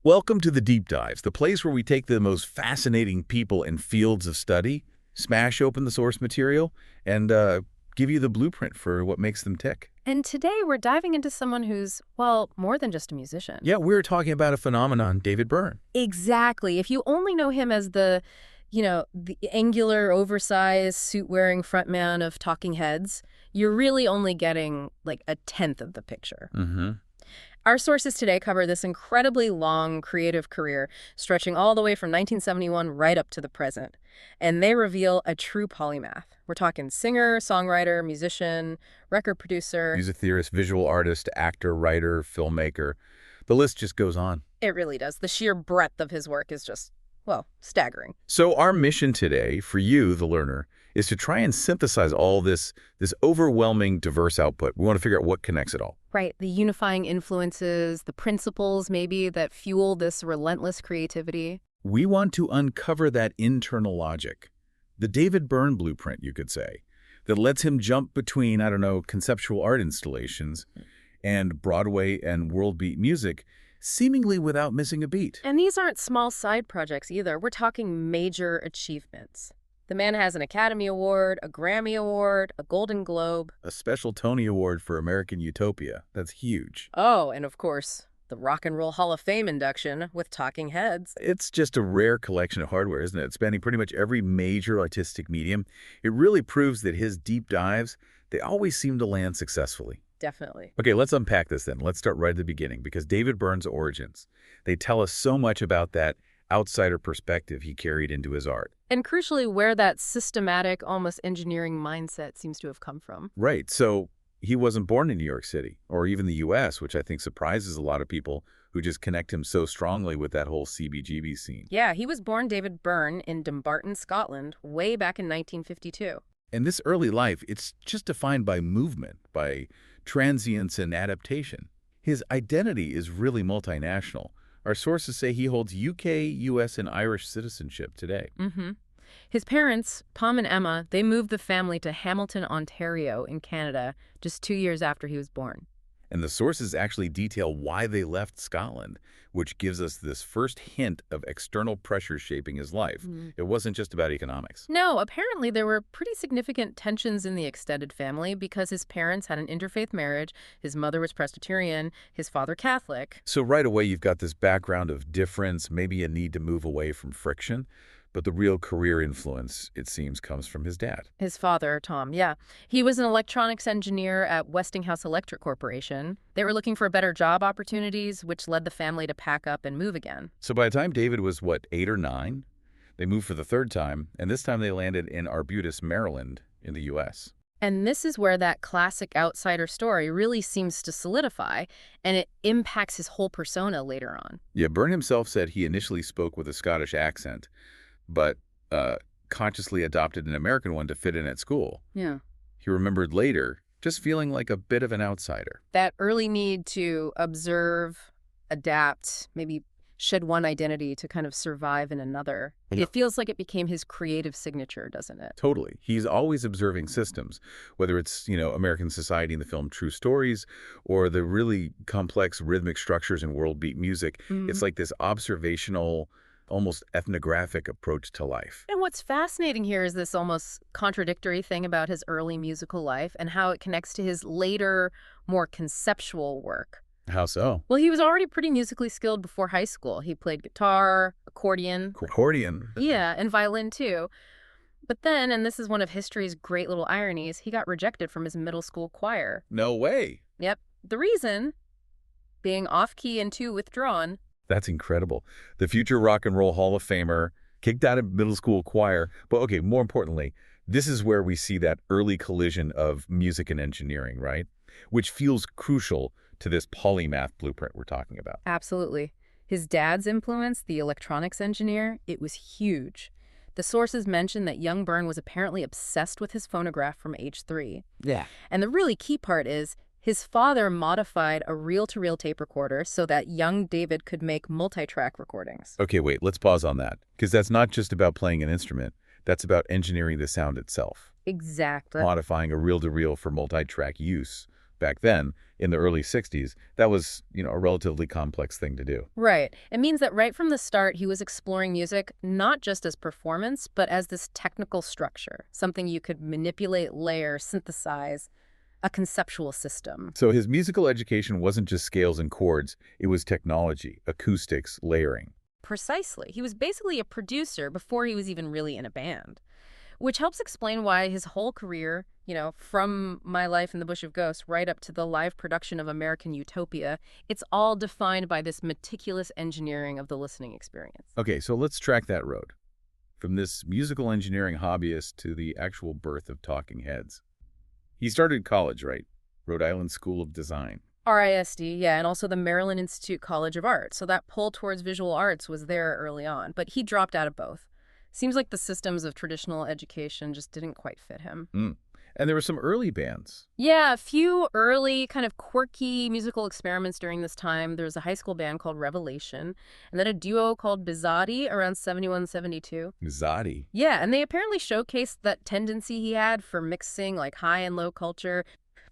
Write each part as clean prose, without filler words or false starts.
Welcome to the Deep Dives, the place where we take the most fascinating people and fields of study, smash open the source material, and give you the blueprint for what makes them tick. And today we're diving into someone who's, well, more than just a musician. Yeah, we're talking about a phenomenon, David Byrne. Exactly. If you only know him as the angular, oversized, suit-wearing frontman of Talking Heads, you're really only getting like a tenth of the picture. Mm-hmm. Our sources today cover this incredibly long creative career, stretching all the way from 1971 right up to the present. And they reveal a true polymath. We're talking singer, songwriter, musician, record producer. Music theorist, visual artist, actor, writer, filmmaker. The list just goes on. It really does. The sheer breadth of his work is just, well, staggering. So our mission today, for you, the learner, is to try and synthesize all this overwhelming, diverse output. We want to figure out what connects it all. Right. The unifying influences, the principles maybe that fuel this relentless creativity. We want to uncover that internal logic, the David Byrne blueprint, you could say, that lets him jump between, conceptual art installations and Broadway and world beat music, seemingly without missing a beat. And these aren't small side projects either. We're talking major achievements. The man has an Academy Award, a Grammy Award, a Golden Globe. A special Tony Award for American Utopia. That's huge. Oh, and of course, the Rock and Roll Hall of Fame induction with Talking Heads. It's just a rare collection of hardware, isn't it? Spanning pretty much every major artistic medium. It really proves that his deep dives, they always seem to land successfully. Definitely. Okay, let's unpack this then. Let's start right at the beginning, because David Byrne's origins, they tell us so much about that outsider perspective he carried into his art. And crucially, where that systematic, almost engineering mindset seems to have come from. Right. So he wasn't born in New York City or even the U.S., which I think surprises a lot of people who just connect him so strongly with that whole CBGB scene. Yeah, he was born David Byrne in Dumbarton, Scotland, way back in 1952. And this early life, it's just defined by movement, by transience and adaptation. His identity is really multinational. Our sources say he holds UK, US, and Irish citizenship today. Mm-hmm. His parents, Tom and Emma, they moved the family to Hamilton, Ontario in Canada just 2 years after he was born. And the sources actually detail why they left Scotland, which gives us this first hint of external pressures shaping his life. It wasn't just about economics. No, apparently there were pretty significant tensions in the extended family because his parents had an interfaith marriage, his mother was Presbyterian, his father Catholic. So right away you've got this background of difference, maybe a need to move away from friction. But the real career influence, it seems, comes from his dad. His father, Tom, yeah. He was an electronics engineer at Westinghouse Electric Corporation. They were looking for better job opportunities, which led the family to pack up and move again. So by the time David was, 8 or 9, they moved for the third time, and this time they landed in Arbutus, Maryland, in the U.S. And this is where that classic outsider story really seems to solidify, and it impacts his whole persona later on. Yeah, Byrne himself said he initially spoke with a Scottish accent, but consciously adopted an American one to fit in at school. Yeah. He remembered later just feeling like a bit of an outsider. That early need to observe, adapt, maybe shed one identity to kind of survive in another. Yeah. It feels like it became his creative signature, doesn't it? Totally. He's always observing systems, whether it's, American society in the film True Stories or the really complex rhythmic structures in world beat music. It's like this observational, almost ethnographic approach to life. And what's fascinating here is this almost contradictory thing about his early musical life and how it connects to his later, more conceptual work. How so? Well, he was already pretty musically skilled before high school. He played guitar, accordion. Accordion? Yeah, and violin too. But then, and this is one of history's great little ironies, he got rejected from his middle school choir. No way. Yep. The reason? Being off-key and too withdrawn. That's incredible. The future Rock and Roll Hall of Famer, kicked out of middle school choir. But okay, more importantly, this is where we see that early collision of music and engineering, right? Which feels crucial to this polymath blueprint we're talking about. Absolutely. His dad's influence, the electronics engineer, it was huge. The sources mention that young Byrne was apparently obsessed with his phonograph from age 3. Yeah. And the really key part is his father modified a reel-to-reel tape recorder so that young David could make multi-track recordings. Okay, wait, let's pause on that. Because that's not just about playing an instrument. That's about engineering the sound itself. Exactly. Modifying a reel-to-reel for multi-track use back then in the early 60s, that was, a relatively complex thing to do. Right. It means that right from the start, he was exploring music not just as performance, but as this technical structure, something you could manipulate, layer, synthesize, a conceptual system. So his musical education wasn't just scales and chords, it was technology, acoustics, layering. Precisely. He was basically a producer before he was even really in a band, which helps explain why his whole career, from My Life in the Bush of Ghosts right up to the live production of American Utopia, it's all defined by this meticulous engineering of the listening experience. Okay, so let's track that road. From this musical engineering hobbyist to the actual birth of Talking Heads. He started college, right? Rhode Island School of Design. RISD, yeah, and also the Maryland Institute College of Art. So that pull towards visual arts was there early on, but he dropped out of both. Seems like the systems of traditional education just didn't quite fit him. And there were some early bands. Yeah, a few early kind of quirky musical experiments during this time. There was a high school band called Revelation, and then a duo called Bizzotti around 71, 72. Bizzotti. Yeah, and they apparently showcased that tendency he had for mixing like high and low culture,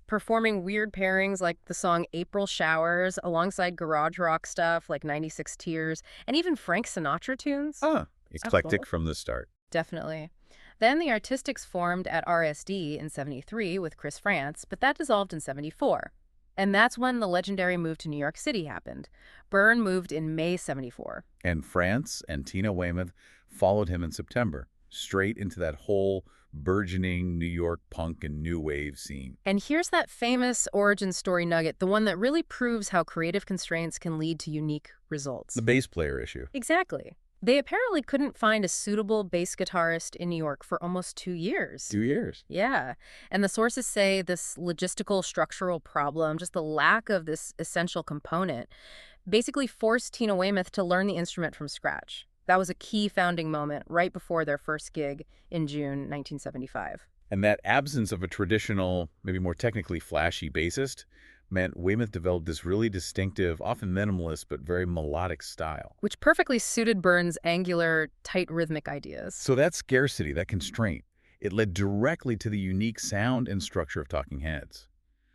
performing weird pairings like the song April Showers alongside garage rock stuff like 96 Tears, and even Frank Sinatra tunes. Eclectic from the start. Definitely. Then the Artistics formed at RSD in 73 with Chris France, but that dissolved in 74. And that's when the legendary move to New York City happened. Byrne moved in May 74. And France and Tina Weymouth followed him in September, straight into that whole burgeoning New York punk and new wave scene. And here's that famous origin story nugget, the one that really proves how creative constraints can lead to unique results. The bass player issue. Exactly. They apparently couldn't find a suitable bass guitarist in New York for almost 2 years. 2 years. Yeah. And the sources say this logistical structural problem, just the lack of this essential component, basically forced Tina Weymouth to learn the instrument from scratch. That was a key founding moment right before their first gig in June 1975. And that absence of a traditional, maybe more technically flashy bassist meant Weymouth developed this really distinctive, often minimalist, but very melodic style. Which perfectly suited Byrne's angular, tight rhythmic ideas. So that scarcity, that constraint, it led directly to the unique sound and structure of Talking Heads,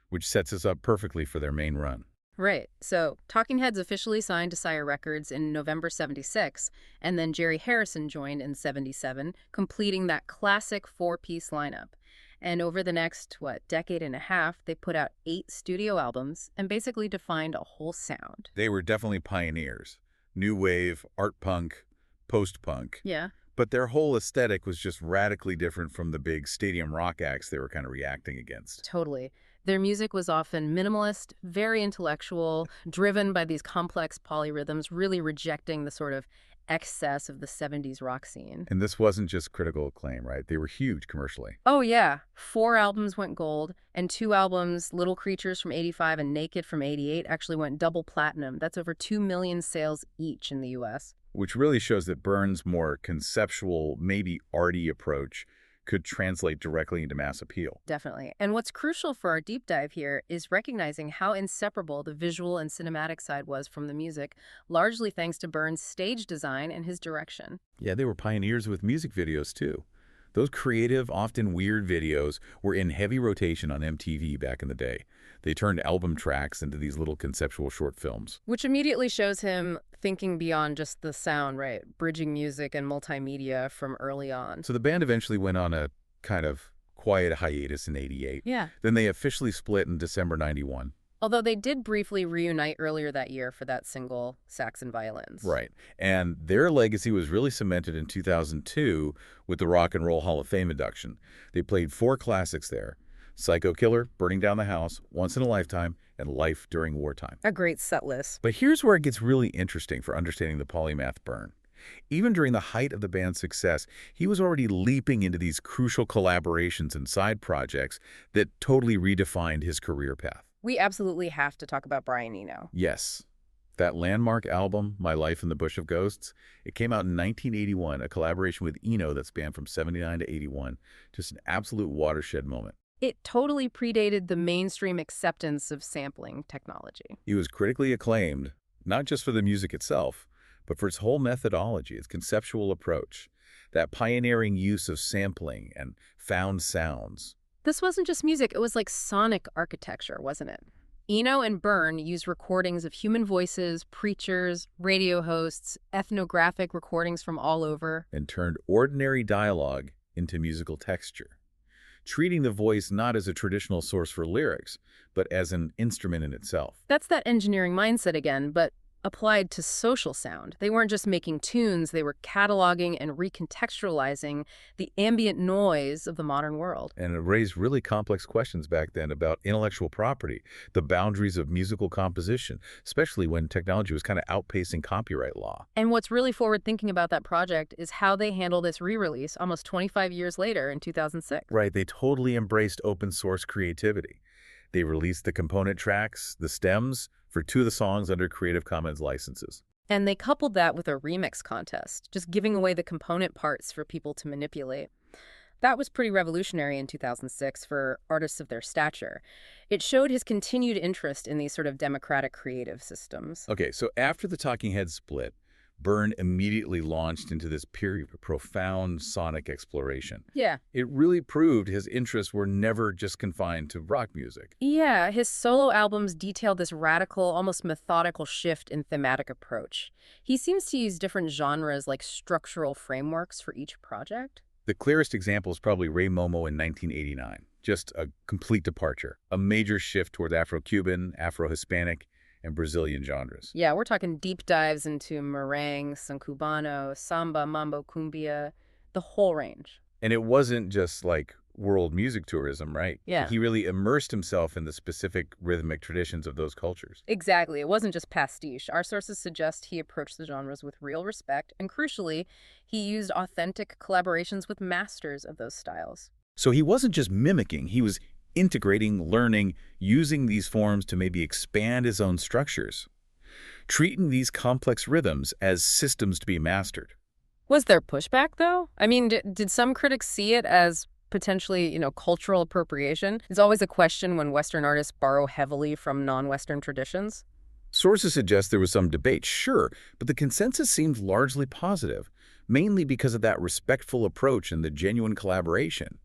which sets us up perfectly for their main run. Right. So Talking Heads officially signed to Sire Records in November 76, and then Jerry Harrison joined in 77, completing that classic four-piece lineup. And over the next, decade and a half, they put out 8 studio albums and basically defined a whole sound. They were definitely pioneers. New wave, art punk, post-punk. Yeah. But their whole aesthetic was just radically different from the big stadium rock acts they were kind of reacting against. Totally. Their music was often minimalist, very intellectual, driven by these complex polyrhythms, really rejecting the sort of excess of the 70s rock scene. And this wasn't just critical acclaim, right? They were huge commercially. Oh, yeah. 4 albums went gold, and 2 albums, Little Creatures from 85 and Naked from 88, actually went double platinum. That's over 2 million sales each in the U.S. Which really shows that Byrne's more conceptual, maybe arty approach could translate directly into mass appeal. Definitely. And what's crucial for our deep dive here is recognizing how inseparable the visual and cinematic side was from the music, largely thanks to Byrne's stage design and his direction. Yeah, they were pioneers with music videos, too. Those creative, often weird videos were in heavy rotation on MTV back in the day. They turned album tracks into these little conceptual short films. Which immediately shows him thinking beyond just the sound, right? Bridging music and multimedia from early on. So the band eventually went on a kind of quiet hiatus in 88. Yeah. Then they officially split in December 91. Although they did briefly reunite earlier that year for that single, Sax and Violins. Right. And their legacy was really cemented in 2002 with the Rock and Roll Hall of Fame induction. They played 4 classics there: Psycho Killer, Burning Down the House, Once in a Lifetime, and Life During Wartime. A great set list. But here's where it gets really interesting for understanding the polymath Byrne. Even during the height of the band's success, he was already leaping into these crucial collaborations and side projects that totally redefined his career path. We absolutely have to talk about Brian Eno. Yes. That landmark album, My Life in the Bush of Ghosts, it came out in 1981, a collaboration with Eno that spanned from 79 to 81. Just an absolute watershed moment. It totally predated the mainstream acceptance of sampling technology. He was critically acclaimed, not just for the music itself, but for its whole methodology, its conceptual approach, that pioneering use of sampling and found sounds. This wasn't just music, it was like sonic architecture, wasn't it? Eno and Byrne used recordings of human voices, preachers, radio hosts, ethnographic recordings from all over. And turned ordinary dialogue into musical texture, treating the voice not as a traditional source for lyrics, but as an instrument in itself. That's that engineering mindset again, but applied to social sound. They weren't just making tunes, they were cataloging and recontextualizing the ambient noise of the modern world. And it raised really complex questions back then about intellectual property, the boundaries of musical composition, especially when technology was kind of outpacing copyright law. And what's really forward-thinking about that project is how they handle this re-release almost 25 years later in 2006. Right, they totally embraced open source creativity. They released the component tracks, the stems, for 2 of the songs under Creative Commons licenses. And they coupled that with a remix contest, just giving away the component parts for people to manipulate. That was pretty revolutionary in 2006 for artists of their stature. It showed his continued interest in these sort of democratic creative systems. Okay, so after the Talking Heads split, Byrne immediately launched into this period of profound sonic exploration. Yeah. It really proved his interests were never just confined to rock music. Yeah, his solo albums detailed this radical, almost methodical shift in thematic approach. He seems to use different genres like structural frameworks for each project. The clearest example is probably Ray Momo in 1989. Just a complete departure, a major shift toward Afro-Cuban, Afro-Hispanic, and Brazilian genres. Yeah, we're talking deep dives into merengue, son cubano, samba, mambo, cumbia, the whole range. And it wasn't just like world music tourism, right? Yeah. He really immersed himself in the specific rhythmic traditions of those cultures. Exactly. It wasn't just pastiche. Our sources suggest he approached the genres with real respect, and crucially, he used authentic collaborations with masters of those styles. So he wasn't just mimicking, he was integrating, learning, using these forms to maybe expand his own structures, treating these complex rhythms as systems to be mastered. Was there pushback, though? I mean, did some critics see it as potentially, cultural appropriation? It's always a question when Western artists borrow heavily from non-Western traditions. Sources suggest there was some debate, sure, but the consensus seemed largely positive, mainly because of that respectful approach and the genuine collaboration.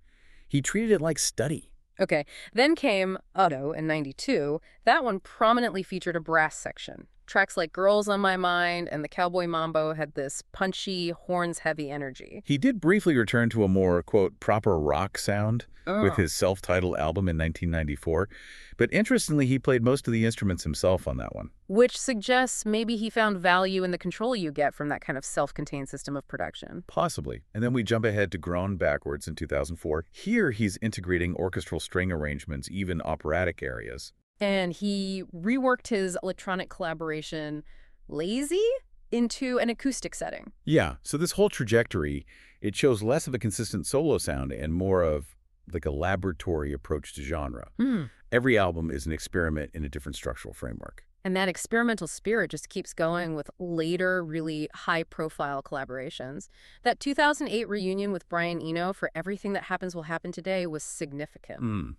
He treated it like study. Okay, then came Otto in '92. That one prominently featured a brass section. Tracks like Girls on My Mind and the Cowboy Mambo had this punchy, horns-heavy energy. He did briefly return to a more, quote, proper rock sound with his self-titled album in 1994, but interestingly, he played most of the instruments himself on that one. Which suggests maybe he found value in the control you get from that kind of self-contained system of production. Possibly. And then we jump ahead to Grown backwards in 2004. Here, he's integrating orchestral string arrangements, even operatic areas. And he reworked his electronic collaboration, Lazy, into an acoustic setting. Yeah, so this whole trajectory, it shows less of a consistent solo sound and more of like a laboratory approach to genre. Every album is an experiment in a different structural framework. And that experimental spirit just keeps going with later, really high-profile collaborations. That 2008 reunion with Brian Eno for Everything That Happens Will Happen Today was significant.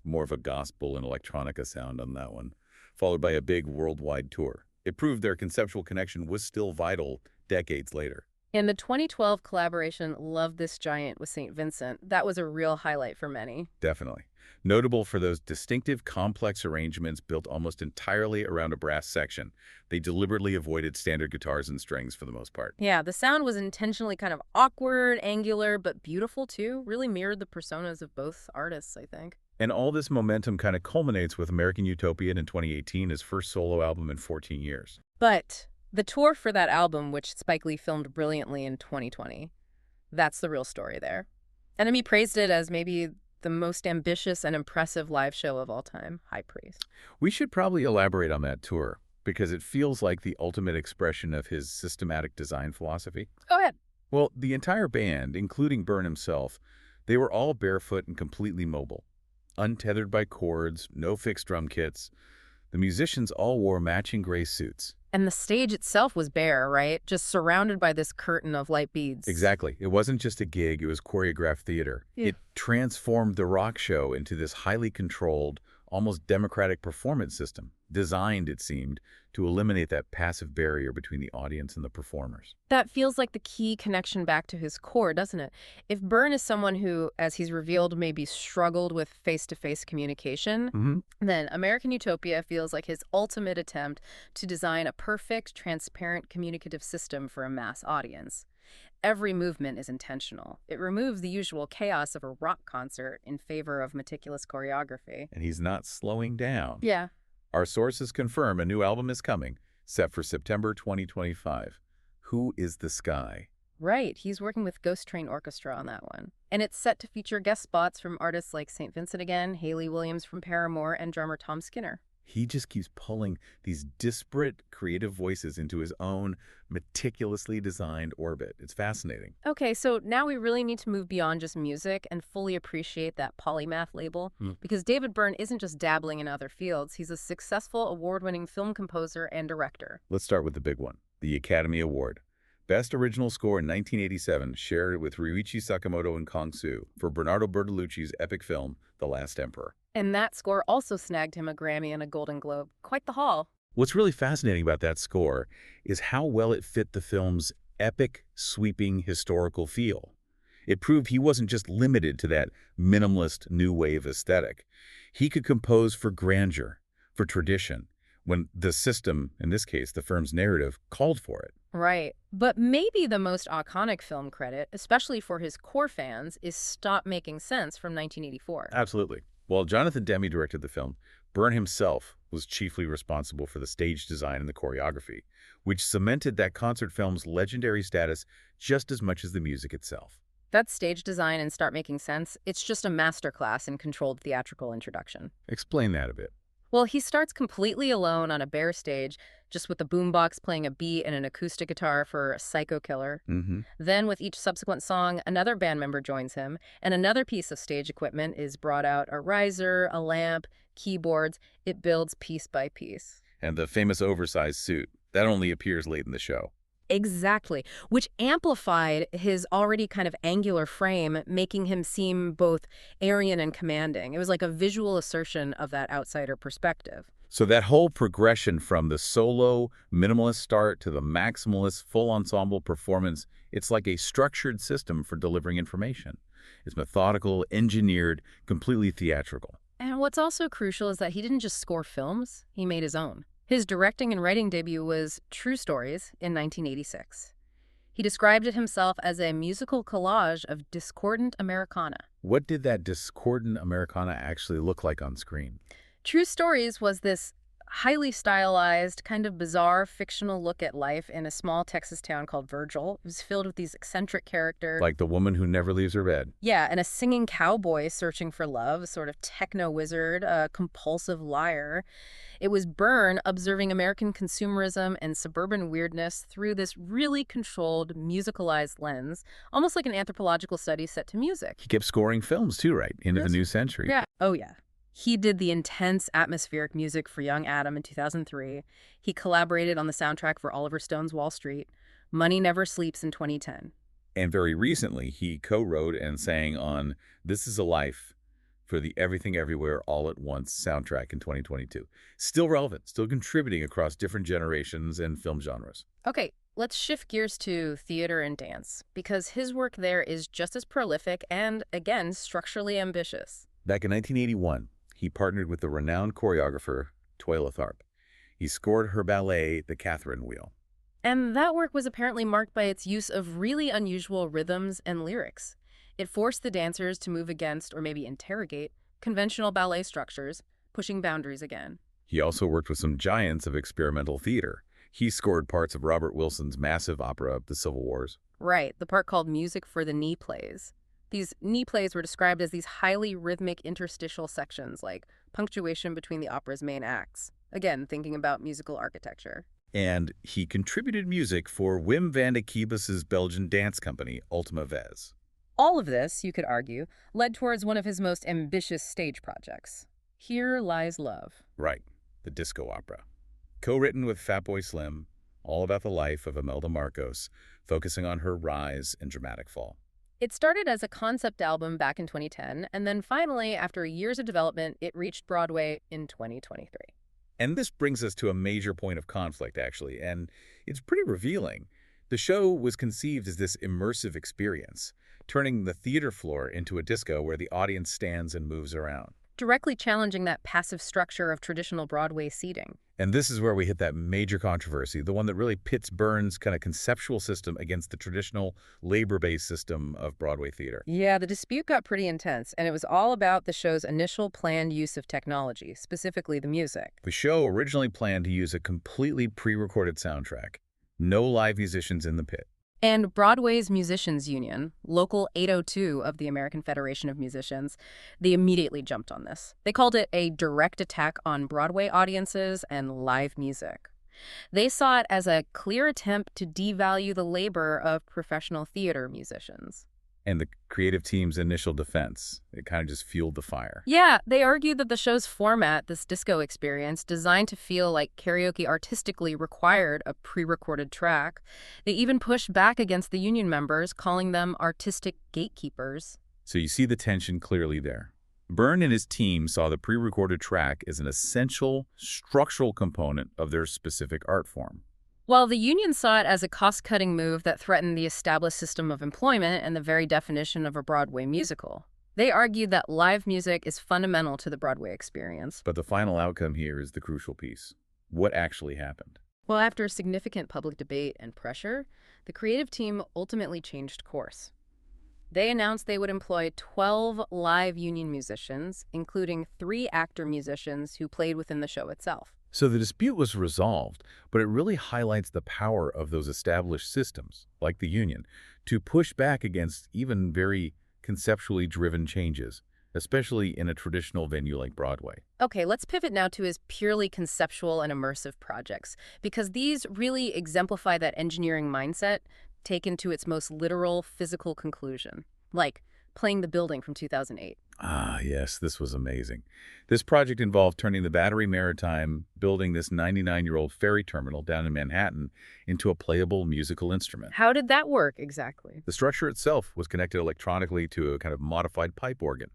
More of a gospel and electronica sound on that one, followed by a big worldwide tour. It proved their conceptual connection was still vital decades later. And the 2012 collaboration Love This Giant with St. Vincent, that was a real highlight for many. Definitely. Notable for those distinctive, complex arrangements built almost entirely around a brass section. They deliberately avoided standard guitars and strings for the most part. Yeah, the sound was intentionally kind of awkward, angular, but beautiful too. Really mirrored the personas of both artists, I think. And all this momentum kind of culminates with American Utopia in 2018, his first solo album in 14 years. But the tour for that album, which Spike Lee filmed brilliantly in 2020, that's the real story there. Enemy praised it as maybe the most ambitious and impressive live show of all time. High praise. We should probably elaborate on that tour, because it feels like the ultimate expression of his systematic design philosophy. Go ahead. Well, the entire band, including Byrne himself, they were all barefoot and completely mobile. Untethered by cords, no fixed drum kits. The musicians all wore matching gray suits. And the stage itself was bare, right? Just surrounded by this curtain of light beads. Exactly. It wasn't just a gig, it was choreographed theater. Yeah. It transformed the rock show into this highly controlled, almost democratic performance system. designed, it seemed, to eliminate that passive barrier between the audience and the performers. That feels like the key connection back to his core, doesn't it? If Byrne is someone who, as he's revealed, maybe struggled with face-to-face communication, then American Utopia feels like his ultimate attempt to design a perfect, transparent, communicative system for a mass audience. Every movement is intentional. It removes the usual chaos of a rock concert in favor of meticulous choreography. And he's not slowing down. Yeah. Our sources confirm a new album is coming, set for September 2025. Who is the Sky? Right. He's working with Ghost Train Orchestra on that one. And it's set to feature guest spots from artists like St. Vincent again, Hayley Williams from Paramore, and drummer Tom Skinner. He just keeps pulling these disparate creative voices into his own meticulously designed orbit. It's fascinating. Okay, so now we really need to move beyond just music and fully appreciate that polymath label, because David Byrne isn't just dabbling in other fields. He's a successful award-winning film composer and director. Let's start with the big one, the Academy Award. Best Original Score in 1987, shared with Ryuichi Sakamoto and Kong Su for Bernardo Bertolucci's epic film, The Last Emperor. And that score also snagged him a Grammy and a Golden Globe. Quite the haul. What's really fascinating about that score is how well it fit the film's epic, sweeping, historical feel. It proved he wasn't just limited to that minimalist new wave aesthetic. He could compose for grandeur, for tradition, when the system, in this case, the film's narrative, called for it. Right. But maybe the most iconic film credit, especially for his core fans, is Stop Making Sense from 1984. Absolutely. While Jonathan Demme directed the film, Byrne himself was chiefly responsible for the stage design and the choreography, which cemented that concert film's legendary status just as much as the music itself. That stage design and Start Making Sense, it's just a masterclass in controlled theatrical introduction. Explain that a bit. Well, he starts completely alone on a bare stage, just with the boombox playing a beat and an acoustic guitar for Psycho Killer. Then, with each subsequent song, another band member joins him, and another piece of stage equipment is brought out: a riser, a lamp, keyboards. It builds piece by piece. And the famous oversized suit, that only appears late in the show. Exactly, which amplified his already kind of angular frame, making him seem both Aryan and commanding. It was like a visual assertion of that outsider perspective. So that whole progression from the solo, minimalist start to the maximalist, full ensemble performance, it's like a structured system for delivering information. It's methodical, engineered, completely theatrical. And what's also crucial is that he didn't just score films, he made his own. His directing and writing debut was True Stories in 1986. He described it himself as a musical collage of discordant Americana. What did that discordant Americana actually look like on screen? True Stories was this highly stylized, kind of bizarre, fictional look at life in a small Texas town called Virgil. It was filled with these eccentric characters. Like the woman who never leaves her bed. Yeah, and a singing cowboy searching for love, a sort of techno-wizard, a compulsive liar. It was Byrne observing American consumerism and suburban weirdness through this really controlled, musicalized lens, almost like an anthropological study set to music. He kept scoring films too, right? Into the new century. Yeah. Oh, yeah. He did the intense atmospheric music for Young Adam in 2003. He collaborated on the soundtrack for Oliver Stone's Wall Street, Money Never Sleeps in 2010. And very recently, he co-wrote and sang on This Is a Life for the Everything Everywhere All at Once soundtrack in 2022. Still relevant, still contributing across different generations and film genres. Okay, let's shift gears to theater and dance, because his work there is just as prolific and, again, structurally ambitious. Back in 1981, he partnered with the renowned choreographer Twyla Tharp. He scored her ballet, The Catherine Wheel. And that work was apparently marked by its use of really unusual rhythms and lyrics. It forced the dancers to move against, or maybe interrogate, conventional ballet structures, pushing boundaries again. He also worked with some giants of experimental theater. He scored parts of Robert Wilson's massive opera, The Civil Wars. Right, the part called Music for the Knee Plays. These knee plays were described as these highly rhythmic interstitial sections, like punctuation between the opera's main acts. Again, thinking about musical architecture. And he contributed music for Wim van de Kiebus's Belgian dance company, Ultima Vez. All of this, you could argue, led towards one of his most ambitious stage projects, Here Lies Love. Right, the disco opera. Co-written with Fatboy Slim, all about the life of Imelda Marcos, focusing on her rise and dramatic fall. It started as a concept album back in 2010, and then finally, after years of development, it reached Broadway in 2023. And this brings us to a major point of conflict, actually, and it's pretty revealing. The show was conceived as this immersive experience, turning the theater floor into a disco where the audience stands and moves around. Directly challenging that passive structure of traditional Broadway seating. And this is where we hit that major controversy, the one that really pits Byrne's kind of conceptual system against the traditional labor-based system of Broadway theater. Yeah, the dispute got pretty intense, and it was all about the show's initial planned use of technology, specifically the music. The show originally planned to use a completely pre-recorded soundtrack. No live musicians in the pit. And Broadway's Musicians Union, Local 802 of the American Federation of Musicians, they immediately jumped on this. They called it a direct attack on Broadway audiences and live music. They saw it as a clear attempt to devalue the labor of professional theater musicians. And the creative team's initial defense, it kind of just fueled the fire. Yeah, they argued that the show's format, this disco experience, designed to feel like karaoke artistically required a pre-recorded track. They even pushed back against the union members, calling them artistic gatekeepers. So you see the tension clearly there. Byrne and his team saw the pre-recorded track as an essential structural component of their specific art form. While the union saw it as a cost-cutting move that threatened the established system of employment and the very definition of a Broadway musical. They argued that live music is fundamental to the Broadway experience. But the final outcome here is the crucial piece. What actually happened? Well, after significant public debate and pressure, the creative team ultimately changed course. They announced they would employ 12 live union musicians, including 3 actor musicians who played within the show itself. So the dispute was resolved, but it really highlights the power of those established systems, like the union, to push back against even very conceptually driven changes, especially in a traditional venue like Broadway. Okay, let's pivot now to his purely conceptual and immersive projects, because these really exemplify that engineering mindset taken to its most literal physical conclusion, like Playing the Building from 2008. Ah, yes, this was amazing. This project involved turning the Battery Maritime, building this 99-year-old ferry terminal down in Manhattan, into a playable musical instrument. How did that work exactly? The structure itself was connected electronically to a kind of modified pipe organ.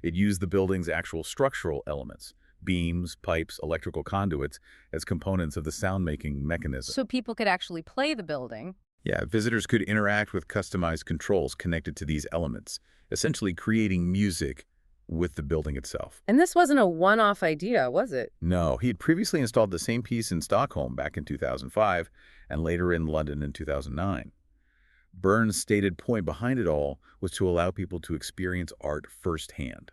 It used the building's actual structural elements, beams, pipes, electrical conduits, as components of the sound-making mechanism. So people could actually play the building. Yeah, visitors could interact with customized controls connected to these elements, essentially creating music with the building itself. And this wasn't a one-off idea, was it? No, he had previously installed the same piece in Stockholm back in 2005 and later in London in 2009. Byrne's stated point behind it all was to allow people to experience art firsthand,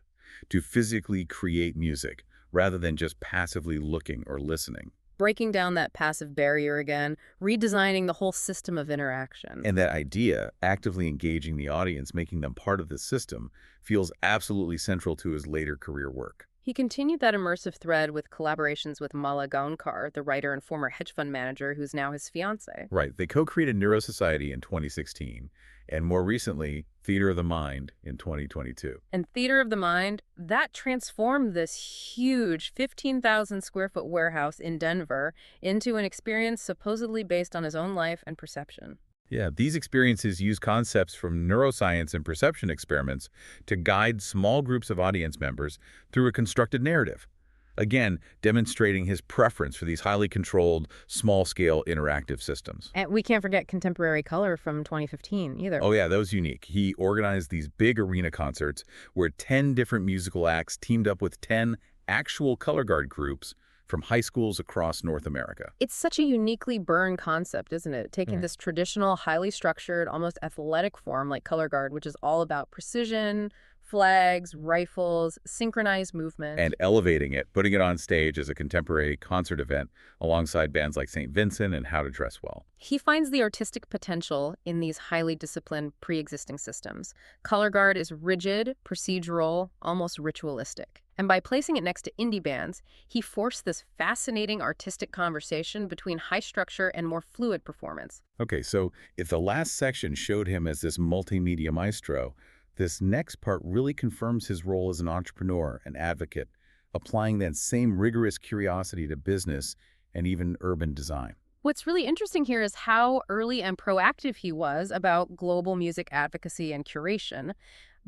to physically create music rather than just passively looking or listening. Breaking down that passive barrier again, redesigning the whole system of interaction. And that idea, actively engaging the audience, making them part of the system, feels absolutely central to his later career work. He continued that immersive thread with collaborations with Mala Gaunkar, the writer and former hedge fund manager who's now his fiancée. Right. They co-created Neurosociety in 2016, and more recently, Theater of the Mind in 2022. And Theater of the Mind, that transformed this huge 15,000 square foot warehouse in Denver into an experience supposedly based on his own life and perception. Yeah, these experiences use concepts from neuroscience and perception experiments to guide small groups of audience members through a constructed narrative. Again, demonstrating his preference for these highly controlled, small-scale interactive systems. And we can't forget Contemporary Color from 2015 either. Oh yeah, that was unique. He organized these big arena concerts where 10 different musical acts teamed up with 10 actual color guard groups from high schools across North America. It's such a uniquely Byrne concept, isn't it? Taking this traditional, highly structured, almost athletic form like color guard, which is all about precision, flags, rifles, synchronized movement. And elevating it, putting it on stage as a contemporary concert event alongside bands like St. Vincent and How to Dress Well. He finds the artistic potential in these highly disciplined pre-existing systems. Color guard is rigid, procedural, almost ritualistic. And by placing it next to indie bands, he forced this fascinating artistic conversation between high structure and more fluid performance. Okay, so if the last section showed him as this multimedia maestro, this next part really confirms his role as an entrepreneur and advocate, applying that same rigorous curiosity to business and even urban design. What's really interesting here is how early and proactive he was about global music advocacy and curation.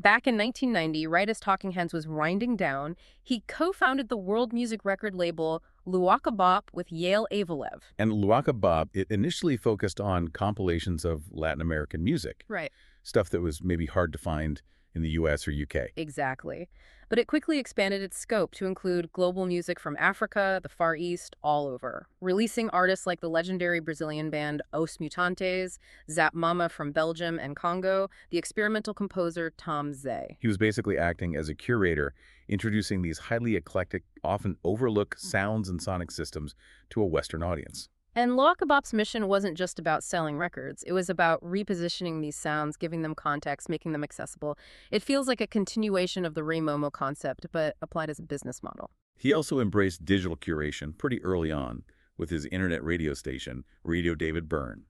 Back in 1990, right as Talking Heads was winding down, he co-founded the world music record label Luaka Bop with Yael Avalev. And Luaka Bop, it initially focused on compilations of Latin American music, Right. stuff that was maybe hard to find in the US or UK. Exactly. But it quickly expanded its scope to include global music from Africa, the Far East, all over, releasing artists like the legendary Brazilian band Os Mutantes, Zap Mama from Belgium and Congo, the experimental composer Tom Zay. He was basically acting as a curator, introducing these highly eclectic, often overlooked sounds and sonic systems to a Western audience. And Luaka Bop's mission wasn't just about selling records. It was about repositioning these sounds, giving them context, making them accessible. It feels like a continuation of the Ray Momo concept, but applied as a business model. He also embraced digital curation pretty early on with his internet radio station, Radio David Byrne.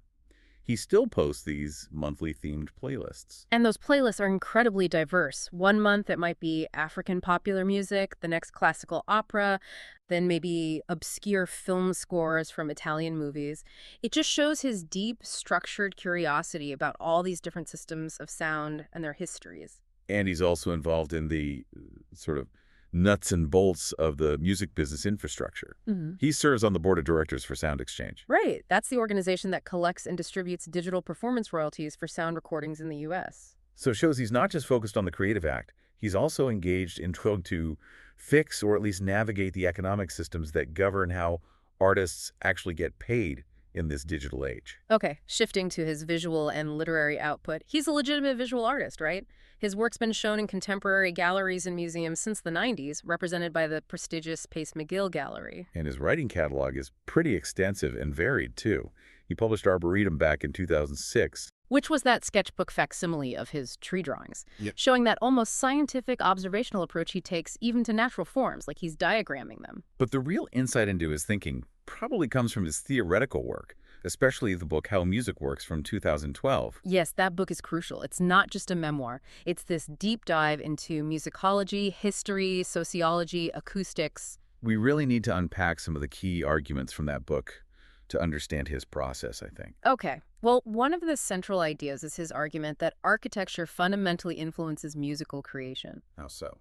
He still posts these monthly themed playlists. And those playlists are incredibly diverse. One month it might be African popular music, the next classical opera, then maybe obscure film scores from Italian movies. It just shows his deep, structured curiosity about all these different systems of sound and their histories. And he's also involved in the sort of nuts and bolts of the music business infrastructure. He serves on the board of directors for Sound Exchange. Right. That's the organization that collects and distributes digital performance royalties for sound recordings in the U.S. So it shows he's not just focused on the creative act, he's also engaged in trying to fix or at least navigate the economic systems that govern how artists actually get paid in this digital age. Okay, shifting to his visual and literary output. He's a legitimate visual artist, right? His work's been shown in contemporary galleries and museums since the 90s, represented by the prestigious Pace McGill Gallery. And his writing catalog is pretty extensive and varied, too. He published Arboretum back in 2006. Which was that sketchbook facsimile of his tree drawings, Yep. showing that almost scientific observational approach he takes even to natural forms, like he's diagramming them. But the real insight into his thinking probably comes from his theoretical work, especially the book How Music Works from 2012. Yes, that book is crucial. It's not just a memoir. It's this deep dive into musicology, history, sociology, acoustics. We really need to unpack some of the key arguments from that book to understand his process, I think. Okay. Well, one of the central ideas is his argument that architecture fundamentally influences musical creation. How so?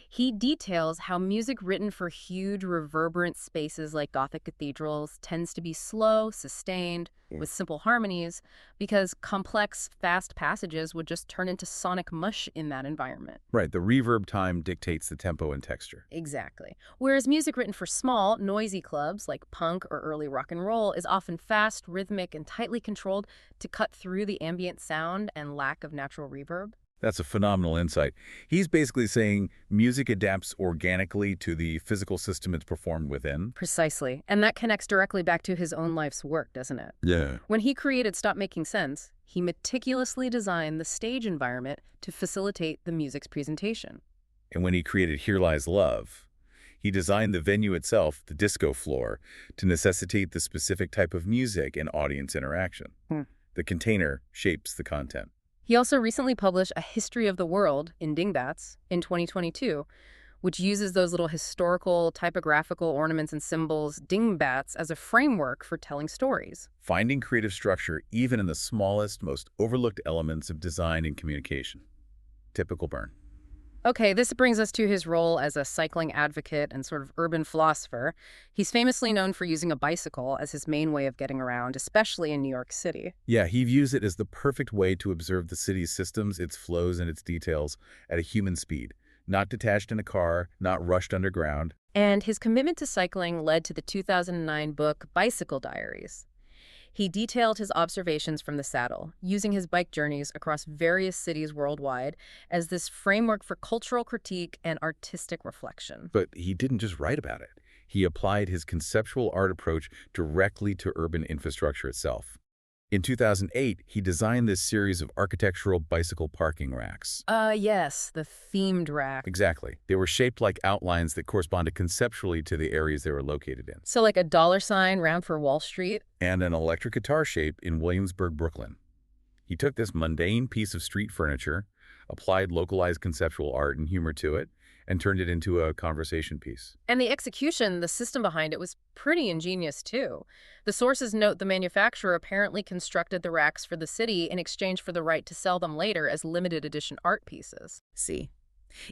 He details how music written for huge, reverberant spaces like Gothic cathedrals tends to be slow, sustained, with simple harmonies, because complex, fast passages would just turn into sonic mush in that environment. Right, the reverb time dictates the tempo and texture. Exactly. Whereas music written for small, noisy clubs like punk or early rock and roll is often fast, rhythmic, and tightly controlled to cut through the ambient sound and lack of natural reverb. That's a phenomenal insight. He's basically saying music adapts organically to the physical system it's performed within. Precisely. And that connects directly back to his own life's work, doesn't it? Yeah. When he created Stop Making Sense, he meticulously designed the stage environment to facilitate the music's presentation. And when he created Here Lies Love, he designed the venue itself, the disco floor, to necessitate the specific type of music and audience interaction. The container shapes the content. He also recently published A History of the World in Dingbats in 2022, which uses those little historical, typographical ornaments and symbols, dingbats, as a framework for telling stories. Finding creative structure even in the smallest, most overlooked elements of design and communication. Typical Byrne. Okay, this brings us to his role as a cycling advocate and sort of urban philosopher. He's famously known for using a bicycle as his main way of getting around, especially in New York City. Yeah, he views it as the perfect way to observe the city's systems, its flows, and its details at a human speed. Not detached in a car, not rushed underground. And his commitment to cycling led to the 2009 book Bicycle Diaries. He detailed his observations from the saddle, using his bike journeys across various cities worldwide as this framework for cultural critique and artistic reflection. But he didn't just write about it. He applied his conceptual art approach directly to urban infrastructure itself. In 2008, he designed this series of architectural bicycle parking racks. Yes, the themed rack. Exactly. They were shaped like outlines that corresponded conceptually to the areas they were located in. So like a dollar sign round for Wall Street? And an electric guitar shape in Williamsburg, Brooklyn. He took this mundane piece of street furniture, applied localized conceptual art and humor to it, and turned it into a conversation piece. And the execution, the system behind it, was pretty ingenious, too. The sources note the manufacturer apparently constructed the racks for the city in exchange for the right to sell them later as limited edition art pieces. See?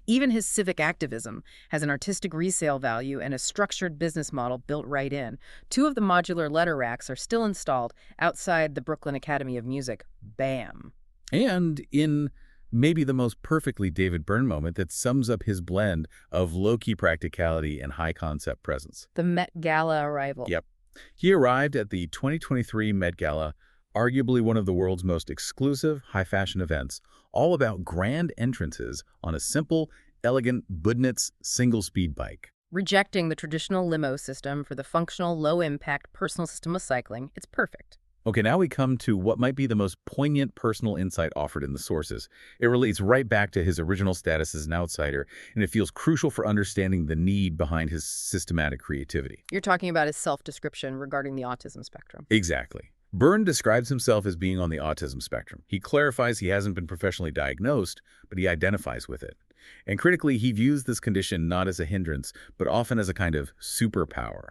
Even his civic activism has an artistic resale value and a structured business model built right in. Two of the modular letter racks are still installed outside the Brooklyn Academy of Music. Bam! And in maybe the most perfectly David Byrne moment that sums up his blend of low-key practicality and high-concept presence. The Met Gala arrival. Yep. He arrived at the 2023 Met Gala, arguably one of the world's most exclusive high-fashion events, all about grand entrances on a simple, elegant Budnitz single-speed bike. Rejecting the traditional limo system for the functional, low-impact personal system of cycling, it's perfect. Okay, now we come to what might be the most poignant personal insight offered in the sources. It relates right back to his original status as an outsider, and it feels crucial for understanding the need behind his systematic creativity. You're talking about his self-description regarding the autism spectrum. Exactly. Byrne describes himself as being on the autism spectrum. He clarifies he hasn't been professionally diagnosed, but he identifies with it. And critically, he views this condition not as a hindrance, but often as a kind of superpower.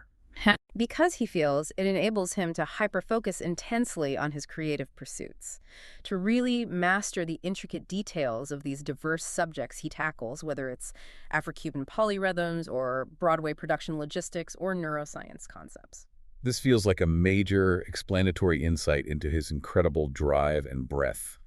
Because he feels it enables him to hyper-focus intensely on his creative pursuits, to really master the intricate details of these diverse subjects he tackles, whether it's Afro-Cuban polyrhythms or Broadway production logistics or neuroscience concepts. This feels like a major explanatory insight into his incredible drive and breadth.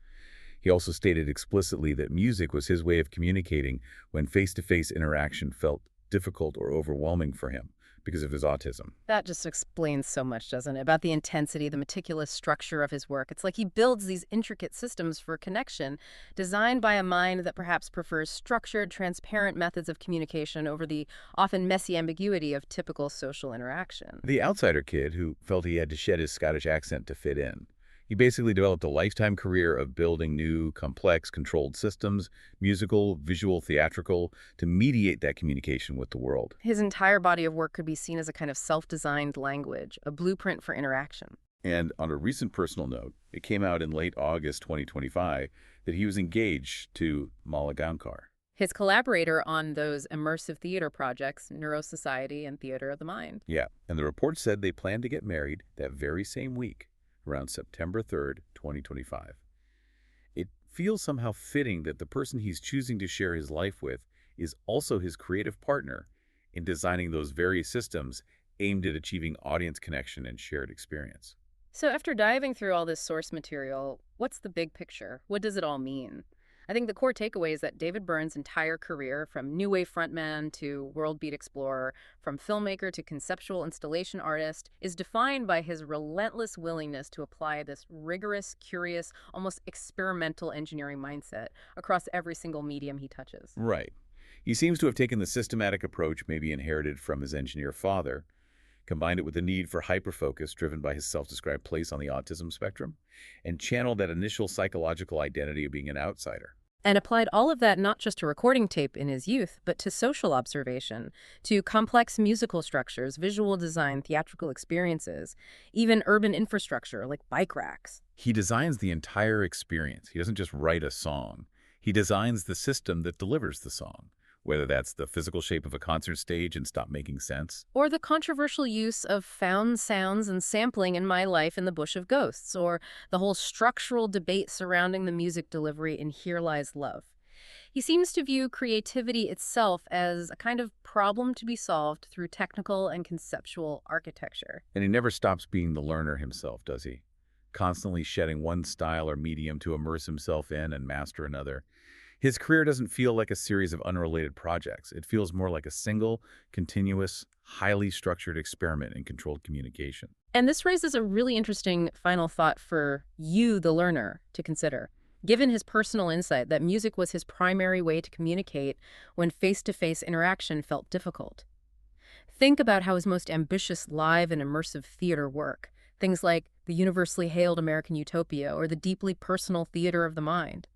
He also stated explicitly that music was his way of communicating when face-to-face interaction felt difficult or overwhelming for him because of his autism. That just explains so much, doesn't it? About the intensity, the meticulous structure of his work. It's like he builds these intricate systems for connection, designed by a mind that perhaps prefers structured, transparent methods of communication over the often messy ambiguity of typical social interaction. The outsider kid who felt he had to shed his Scottish accent to fit in. He basically developed a lifetime career of building new, complex, controlled systems, musical, visual, theatrical, to mediate that communication with the world. His entire body of work could be seen as a kind of self-designed language, a blueprint for interaction. And on a recent personal note, it came out in late August 2025 that he was engaged to Mala Gaonkar, His collaborator on those immersive theater projects, Neurosociety and Theater of the Mind. Yeah, and the report said they planned to get married that very same week, around September 3rd, 2025. It feels somehow fitting that the person he's choosing to share his life with is also his creative partner in designing those very systems aimed at achieving audience connection and shared experience. So after diving through all this source material, what's the big picture? What does it all mean? I think the core takeaway is that David Byrne's entire career, from new wave frontman to world beat explorer, from filmmaker to conceptual installation artist, is defined by his relentless willingness to apply this rigorous, curious, almost experimental engineering mindset across every single medium he touches. Right. He seems to have taken the systematic approach maybe inherited from his engineer father, combined it with the need for hyperfocus driven by his self-described place on the autism spectrum, and channeled that initial psychological identity of being an outsider. And applied all of that not just to recording tape in his youth, but to social observation, to complex musical structures, visual design, theatrical experiences, even urban infrastructure like bike racks. He designs the entire experience. He doesn't just write a song. He designs the system that delivers the song, whether that's the physical shape of a concert stage and Stop Making Sense, Or the controversial use of found sounds and sampling in My Life in the Bush of Ghosts, or the whole structural debate surrounding the music delivery in Here Lies Love. He seems to view creativity itself as a kind of problem to be solved through technical and conceptual architecture. and he never stops being the learner himself, does he? Constantly shedding one style or medium to immerse himself in and master another. His career doesn't feel like a series of unrelated projects. It feels more like a single, continuous, highly structured experiment in controlled communication. And this raises a really interesting final thought for you, the learner, to consider. Given his personal insight that music was his primary way to communicate when face-to-face interaction felt difficult. Think about how his most ambitious live and immersive theater work, things like the universally hailed American Utopia or the deeply personal Theater of the Mind,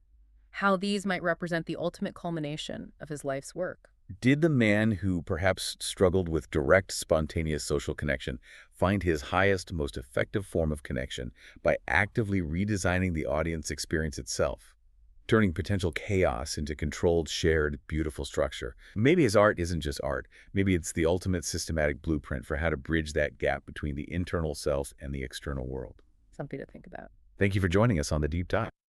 how these might represent the ultimate culmination of his life's work. Did the man who perhaps struggled with direct, spontaneous social connection find his highest, most effective form of connection by actively redesigning the audience experience itself? turning potential chaos into controlled, shared, beautiful structure. Maybe his art isn't just art. Maybe it's the ultimate systematic blueprint for how to bridge that gap between the internal self and the external world. Something to think about. Thank you for joining us on The Deep Dive.